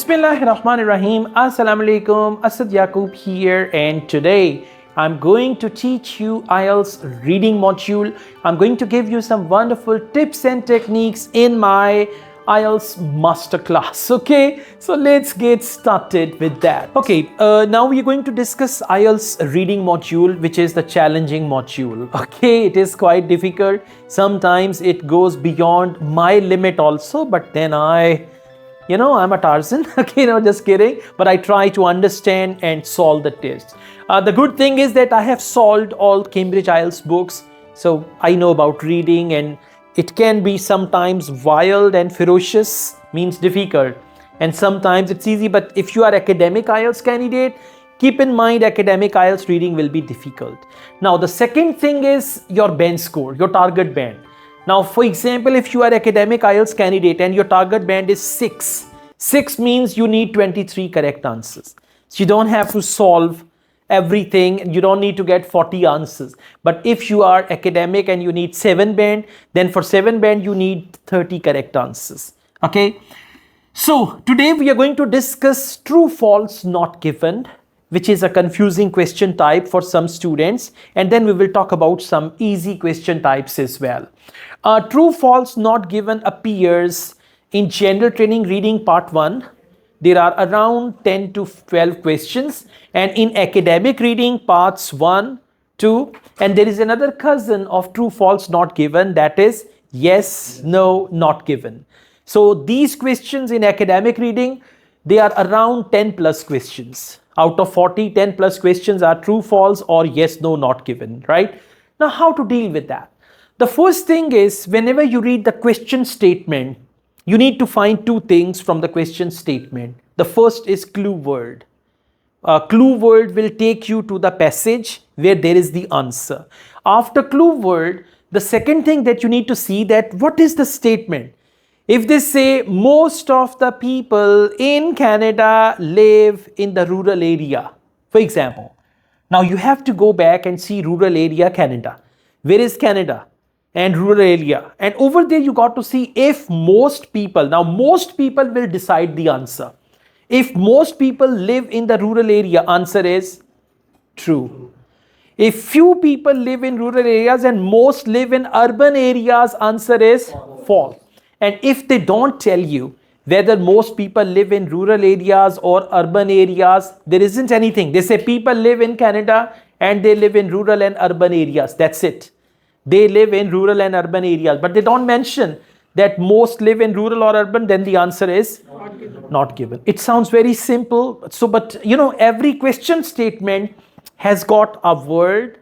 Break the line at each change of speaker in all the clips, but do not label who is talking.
Bismillahirrahmanirrahim. Assalamu alaikum. Asad Yaqub here, and today I'm going to teach you IELTS reading module. I'm going to give you some wonderful tips and techniques in my IELTS masterclass. Okay, so let's get started with that. Okay, now we're going to discuss IELTS reading module, which is the challenging module. Okay, it is quite difficult. Sometimes it goes beyond my limit also, but then I'm a Tarzan. Okay, no, just kidding. But I try to understand and solve the tests. The good thing is that I have solved all Cambridge IELTS books. So I know about reading, and it can be sometimes wild and ferocious, means difficult. And sometimes it's easy. But if you are academic IELTS candidate, keep in mind academic IELTS reading will be difficult. Now, the second thing is your band score, your target band. Now, for example, if you are academic IELTS candidate and your target band is 6, 6 means you need 23 correct answers. So you don't have to solve everything. You don't need to get 40 answers. But if you are academic and you need 7 band, then for 7 band, you need 30 correct answers. Okay. So today we are going to discuss true, false, not given, which is a confusing question type for some students. And then we will talk about some easy question types as well. True, false, not given appears in general training reading part 1. There are around 10 to 12 questions. And in academic reading parts 1, 2, and there is another cousin of true, false, not given, that is yes, no, not given. So these questions in academic reading, they are around 10 plus questions. Out of 40, 10 plus questions are true, false, or yes, no, not given, right? Now, how to deal with that? The first thing is, whenever you read the question statement, you need to find two things from the question statement. The first is clue word. Clue word will take you to the passage where there is the answer. After clue word, the second thing that you need to see that what is the statement. If they say most of the people in Canada live in the rural area, for example, now you have to go back and see rural area Canada. Where is Canada? And rural area, and over there you got to see if most people, now most people will decide the answer. If most people live in the rural area, answer is true. If few people live in rural areas and most live in urban areas, answer is false. And if they don't tell you whether most people live in rural areas or urban areas, there isn't anything. They say people live in Canada and they live in rural and urban areas. That's it. They live in rural and urban areas, but they don't mention that most live in rural or urban, then the answer is not given. It sounds very simple. So, but every question statement has got a word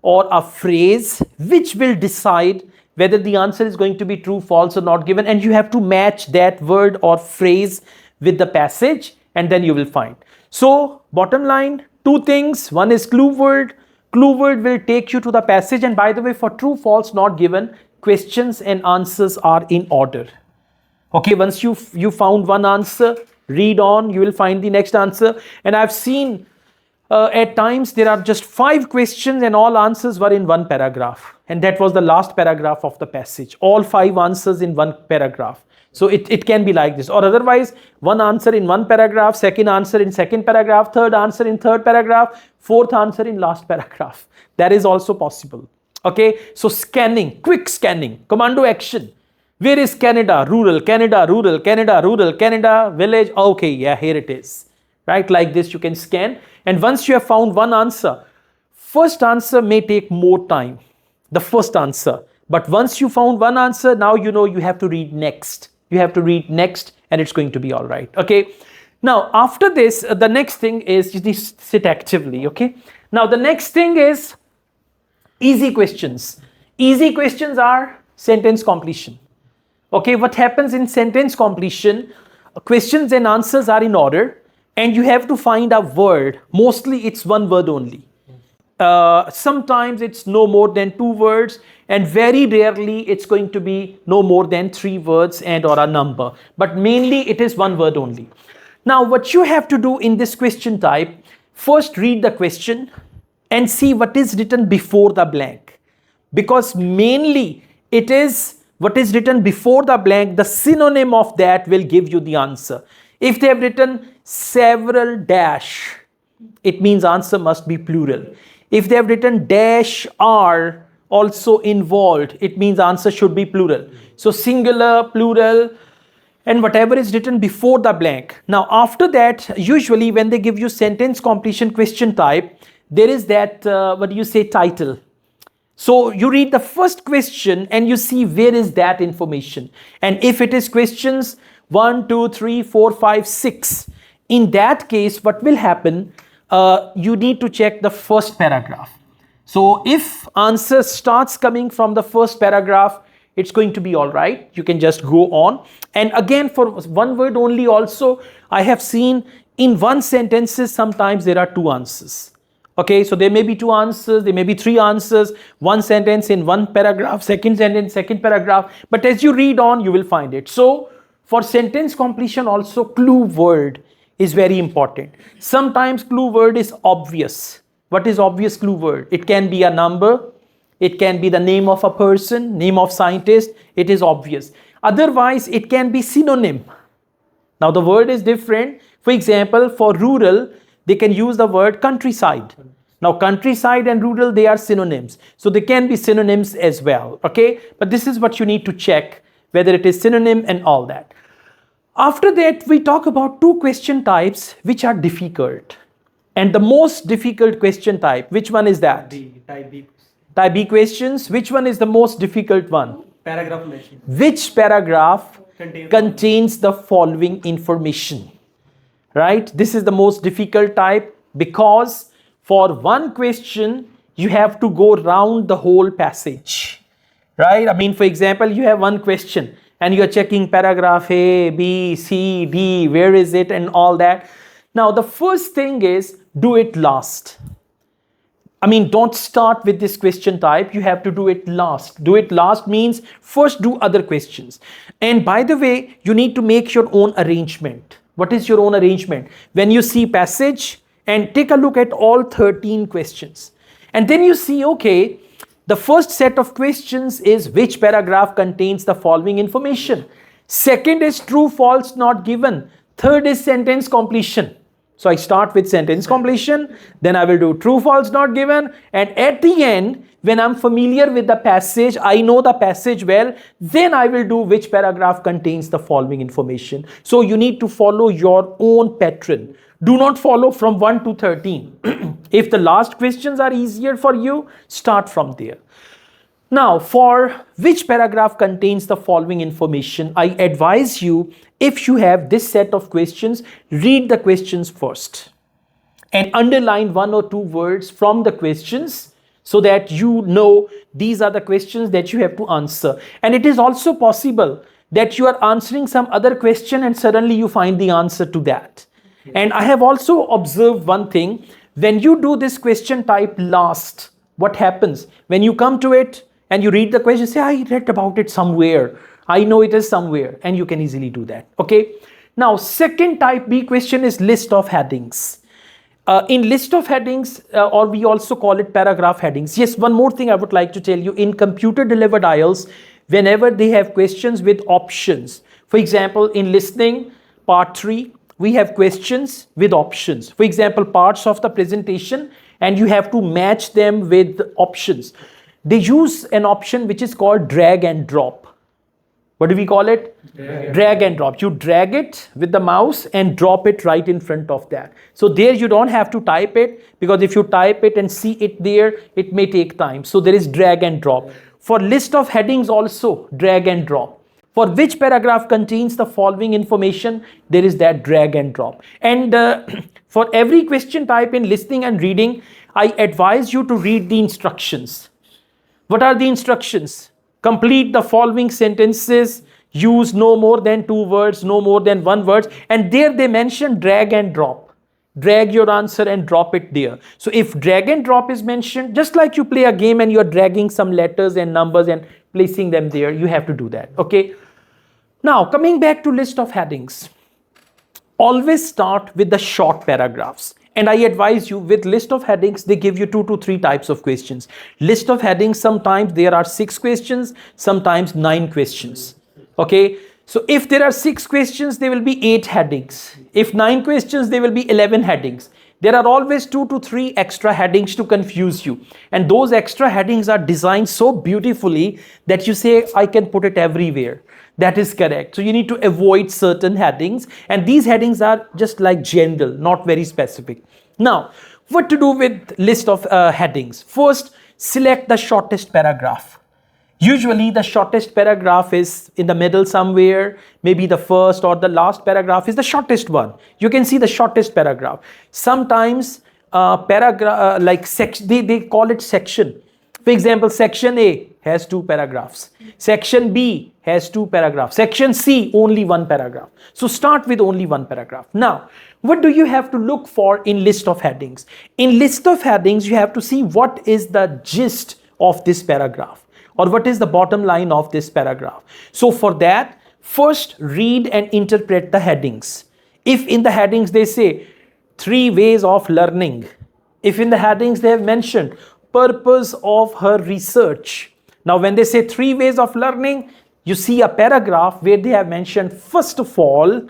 or a phrase which will decide whether the answer is going to be true, false, or not given. And you have to match that word or phrase with the passage, and then you will find. So, bottom line, two things. One is clue word. Clue word will take you to the passage, and by the way, for true, false, not given, questions and answers are in order. Okay, once you found one answer, read on, you will find the next answer. And I've seen at times there are just 5 questions and all answers were in one paragraph. And that was the last paragraph of the passage. All 5 answers in one paragraph. So it can be like this, or otherwise one answer in one paragraph, second answer in second paragraph, third answer in third paragraph, fourth answer in last paragraph. That is also possible. Okay, so scanning, quick scanning, commando action. Where is Canada? Rural, Canada, rural, Canada, rural, Canada, village. Okay, yeah, here it is. Right, like this you can scan. And once you have found one answer, first answer may take more time, the first answer. But once you found one answer, now you know you have to read next. You have to read next and it's going to be all right. Okay. Now, after this, the next thing is you sit actively. Okay. Now, the next thing is easy questions. Easy questions are sentence completion. Okay. What happens in sentence completion? Questions and answers are in order and you have to find a word. Mostly it's one word only. Sometimes it's no more than 2 words, and very rarely it's going to be no more than 3 words and or a number, but mainly it is one word only. Now, what you have to do in this question type, first read the question and see what is written before the blank, because mainly it is what is written before the blank, the synonym of that will give you the answer. If they have written several dash, it means answer must be plural. If they have written dash are also involved, it means answer should be plural. So singular, plural, and whatever is written before the blank. Now after that, usually when they give you sentence completion question type, there is that title. So you read the first question and you see where is that information. And if it is questions 1, 2, 3, 4, 5, 6, in that case what will happen, you need to check the first paragraph. So if answer starts coming from the first paragraph, it's going to be all right. You can just go on. And again, for one word only also, I have seen in one sentences sometimes there are two answers. Okay, so there may be two answers, there may be three answers, one sentence in one paragraph, second sentence, second paragraph. But as you read on, you will find it. So for sentence completion also, clue word is very important. Sometimes clue word is obvious. What is obvious clue word? It can be a number, it can be the name of a person, name of scientist, it is obvious. Otherwise, it can be synonym. Now the word is different. For example, for rural, they can use the word countryside. Now countryside and rural, they are synonyms. So they can be synonyms as well, okay? But this is what you need to check, whether it is synonym and all that. After that, we talk about two question types which are difficult. And the most difficult question type, which one is that?
Type B.
Type B questions. Which one is the most difficult one?
Paragraph mention.
Which paragraph contains the following information? Right? This is the most difficult type because for one question, you have to go round the whole passage. Right? I mean, for example, you have one question and you're checking paragraph A, B, C, D, where is it and all that. Now, the first thing is do it last. I mean, don't start with this question type. You have to do it last. Do it last means first do other questions. And by the way, you need to make your own arrangement. What is your own arrangement? When you see passage and take a look at all 13 questions. And then you see, okay, the first set of questions is which paragraph contains the following information. Second is true, false, not given. Third is sentence completion. So I start with sentence completion, then I will do true, false, not given. And at the end, when I'm familiar with the passage, I know the passage well, then I will do which paragraph contains the following information. So you need to follow your own pattern. Do not follow from 1 to 13. If the last questions are easier for you, start from there. Now, for which paragraph contains the following information, I advise you, if you have this set of questions, read the questions first and underline 1 or 2 words from the questions so that you know these are the questions that you have to answer. And it is also possible that you are answering some other question and suddenly you find the answer to that. And I have also observed one thing. When you do this question type last, what happens? When you come to it and you read the question, say, I read about it somewhere. I know it is somewhere, and you can easily do that. Okay. Now, second type B question is list of headings. In list of headings, or we also call it paragraph headings. Yes, one more thing I would like to tell you. In computer delivered IELTS, whenever they have questions with options, for example, in listening part 3, we have questions with options. For example, parts of the presentation, and you have to match them with options. They use an option which is called drag and drop. What do we call it? Drag and drop. You drag it with the mouse and drop it right in front of that. So there you don't have to type it, because if you type it and see it there, it may take time. So there is drag and drop. For list of headings also, drag and drop. For which paragraph contains the following information, there is that drag and drop. And for every question type in listening and reading, I advise you to read the instructions. What are the instructions? Complete the following sentences, use no more than 2 words, no more than 1 word. And there they mention drag and drop. Drag your answer and drop it there. So if drag and drop is mentioned, just like you play a game and you're dragging some letters and numbers and placing them there, you have to do that. Okay. Now, coming back to list of headings, always start with the short paragraphs. And I advise you, with list of headings, they give you 2 to 3 types of questions. List of headings, sometimes there are 6 questions, sometimes 9 questions. Okay. So if there are 6 questions, there will be 8 headings. If 9 questions, there will be 11 headings. There are always 2 to 3 extra headings to confuse you. And those extra headings are designed so beautifully that you say, I can put it everywhere. That is correct. So you need to avoid certain headings. And these headings are just like general, not very specific. Now, what to do with list of headings? First, select the shortest paragraph. Usually the shortest paragraph is in the middle somewhere, maybe the first or the last paragraph is the shortest one. You can see the shortest paragraph. Sometimes paragraph they call it section. For example, section A has 2 paragraphs. Section B has 2 paragraphs. Section C only 1 paragraph. So start with only 1 paragraph. Now, what do you have to look for in list of headings? In list of headings, you have to see what is the gist of this paragraph, or what is the bottom line of this paragraph. So for that, first read and interpret the headings. If in the headings they say 3 ways of learning, if in the headings they have mentioned purpose of her research. Now when they say 3 ways of learning, you see a paragraph where they have mentioned first of all,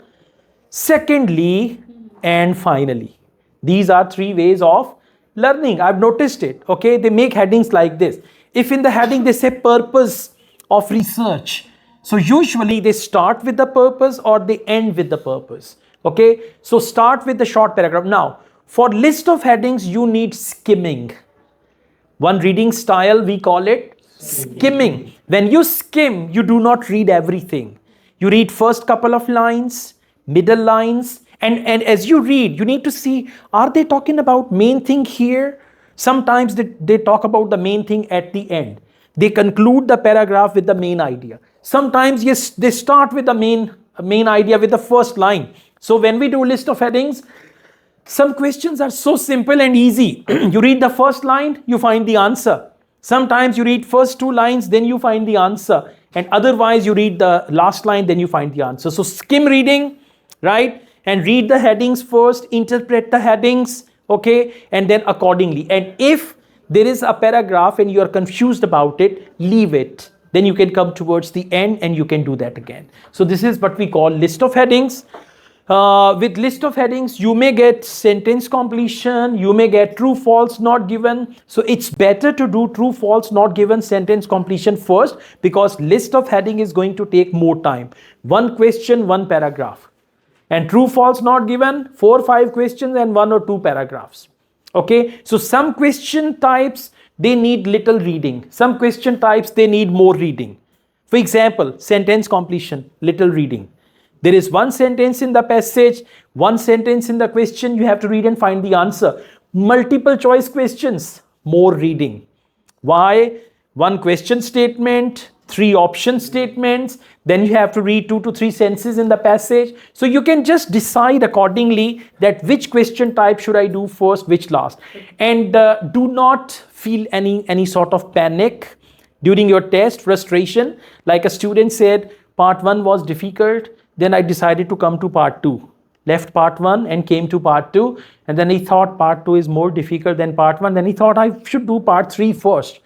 secondly, and finally. These are 3 ways of learning. I've noticed it. Okay, they make headings like this. If in the heading they say purpose of research, so usually they start with the purpose or they end with the purpose. Okay, so start with the short paragraph. Now, for list of headings, you need skimming. One reading style, we call it skimming. When you skim, you do not read everything. You read first couple of lines, middle lines, and as you read, you need to see, are they talking about main thing here? Sometimes they talk about the main thing at the end. They conclude the paragraph with the main idea. Sometimes, yes, they start with the main idea with the first line. So when we do list of headings, some questions are so simple and easy. You read the first line, you find the answer. Sometimes you read first 2 lines, then you find the answer. And otherwise you read the last line, then you find the answer. So skim reading, right? And read the headings first, interpret the headings, okay? And then accordingly. And if there is a paragraph and you are confused about it, leave it. Then you can come towards the end and you can do that again. So this is what we call list of headings. With list of headings, you may get sentence completion, you may get true, false, not given. So it's better to do true, false, not given, sentence completion first, because list of heading is going to take more time. 1 question, 1 paragraph. And true, false, not given, 4 or 5 questions and 1 or 2 paragraphs. Okay, so some question types, they need little reading. Some question types, they need more reading. For example, sentence completion, little reading. There is 1 sentence in the passage, 1 sentence in the question, you have to read and find the answer. Multiple choice questions, more reading. Why? 1 question statement, 3 option statements, then you have to read 2 to 3 sentences in the passage. So you can just decide accordingly that which question type should I do first, which last. And do not feel any sort of panic during your test, frustration. Like a student said, part 1 was difficult. Then I decided to come to part 2. Left part 1 and came to part 2. And then he thought part 2 is more difficult than part 1. Then he thought I should do part 3 first.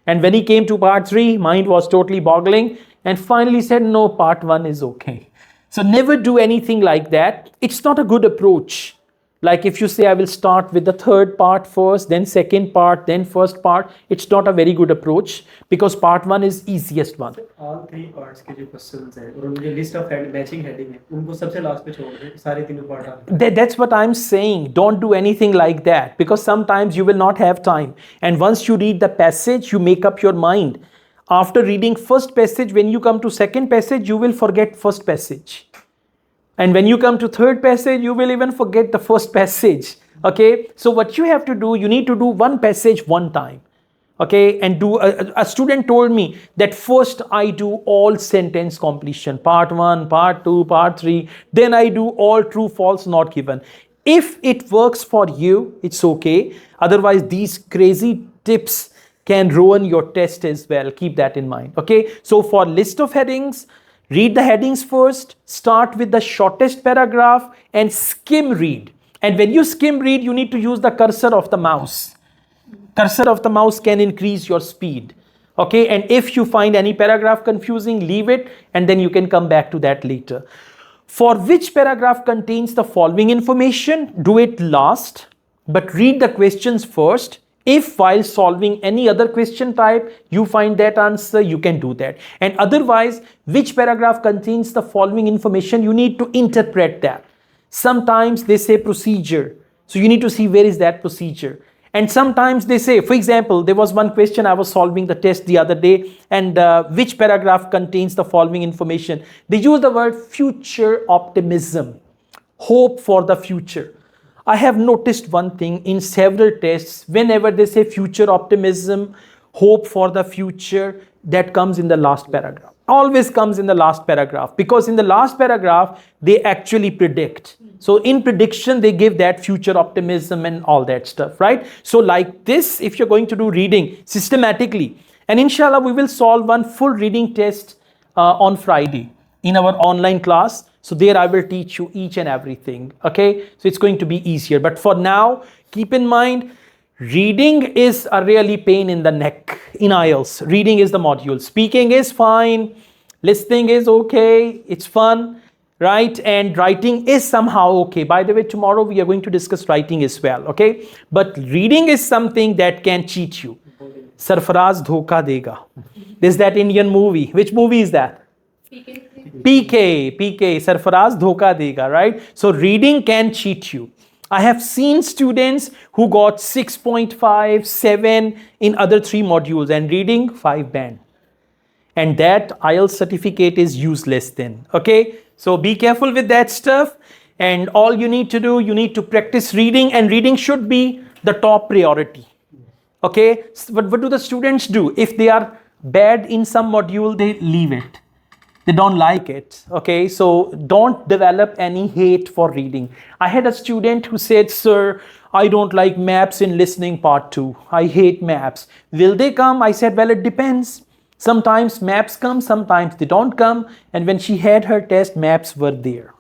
And when he came to part 3, mind was totally boggling. And finally said, no, part 1 is okay. So never do anything like that. It's not a good approach. Like if you say, I will start with the 3rd part first, then 2nd part, then 1st part. It's not a very good approach because part 1 is easiest one.
All 3 parts के जो questions हैं और उनके list of matching heading है उनको सबसे last पे छोड़ दें सारे तीनों part.
That's what I'm saying. Don't do anything like that because sometimes you will not have time. And once you read the passage, you make up your mind. After reading first passage, when you come to second passage, you will forget first passage. And when you come to third passage, you will even forget the first passage. Okay, so what you have to do, you need to do 1 passage 1 time. Okay, and do a student told me that first I do all sentence completion, part 1, part 2, part 3, then I do all true, false, not given. If it works for you, it's okay. Otherwise, these crazy tips can ruin your test as well. Keep that in mind. Okay, so for list of headings, read the headings first, start with the shortest paragraph and skim read. And when you skim read, you need to use the cursor of the mouse. Cursor of the mouse can increase your speed. Okay, and if you find any paragraph confusing, leave it and then you can come back to that later. For which paragraph contains the following information, do it last, but read the questions first. If while solving any other question type, you find that answer, you can do that. And otherwise, which paragraph contains the following information, you need to interpret that. Sometimes they say procedure, so you need to see where is that procedure. And sometimes they say, for example, there was one question I was solving the test the other day, and which paragraph contains the following information. They use the word future optimism, hope for the future. I have noticed one thing in several tests, whenever they say future optimism, hope for the future, that comes in the last paragraph. Always comes in the last paragraph, because in the last paragraph, they actually predict. So in prediction, they give that future optimism and all that stuff, right? So like this, if you're going to do reading systematically, and inshallah, we will solve one full reading test on Friday in our online class. So there I will teach you each and everything, okay? So it's going to be easier. But for now, keep in mind, reading is a really pain in the neck in IELTS. Reading is the module. Speaking is fine. Listening is okay. It's fun, right? And writing is somehow okay. By the way, tomorrow we are going to discuss writing as well, okay? But reading is something that can cheat you. Sarfaraz dhoka dega. There's that Indian movie. Which movie is that? PK, Sarfaraz dhoka dega, right? So reading can cheat you. I have seen students who got 6.5, 7 in other 3 modules and reading 5 band. And that IELTS certificate is useless then, okay? So be careful with that stuff. And all you need to do, you need to practice reading, and reading should be the top priority, okay? But what do the students do? If they are bad in some module, they leave it. They don't like it, okay? So don't develop any hate for reading. I had a student who said, sir, I don't like maps in listening part 2. I hate maps. Will they come? I said, well, it depends. Sometimes maps come, sometimes they don't come. And when she had her test, maps were there,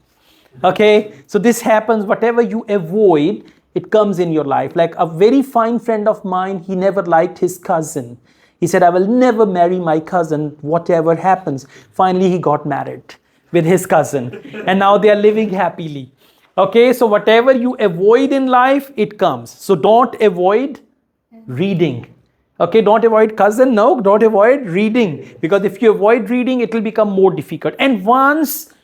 okay? So this happens, whatever you avoid, it comes in your life. Like a very fine friend of mine, he never liked his cousin. He said, I will never marry my cousin, whatever happens. Finally, he got married with his cousin. And now they are living happily. Okay, so whatever you avoid in life, it comes. So don't avoid reading. Okay, don't avoid cousin. No, don't avoid reading. Because if you avoid reading, it will become more difficult. And once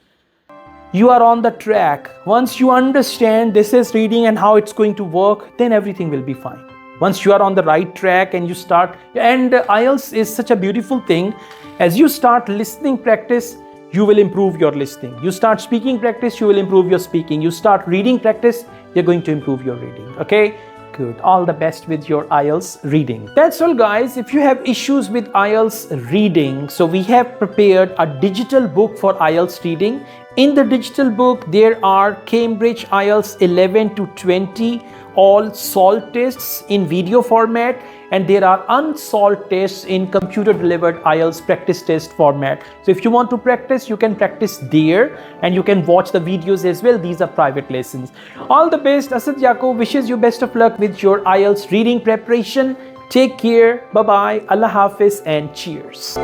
you are on the track, once you understand this is reading and how it's going to work, then everything will be fine. Once you are on the right track and you start, and IELTS is such a beautiful thing. As you start listening practice, you will improve your listening. You start speaking practice, you will improve your speaking. You start reading practice, you're going to improve your reading. Okay, good. All the best with your IELTS reading. That's all, guys. If you have issues with IELTS reading, so we have prepared a digital book for IELTS reading. In the digital book, there are Cambridge IELTS 11 to 20 all solved tests in video format, and there are unsolved tests in computer delivered IELTS practice test format. So if you want to practice, you can practice there, and you can watch the videos as well. These are private lessons. All the best. Asad Yaqub wishes you best of luck with your IELTS reading preparation. Take care. Bye bye. Allah Hafiz and cheers.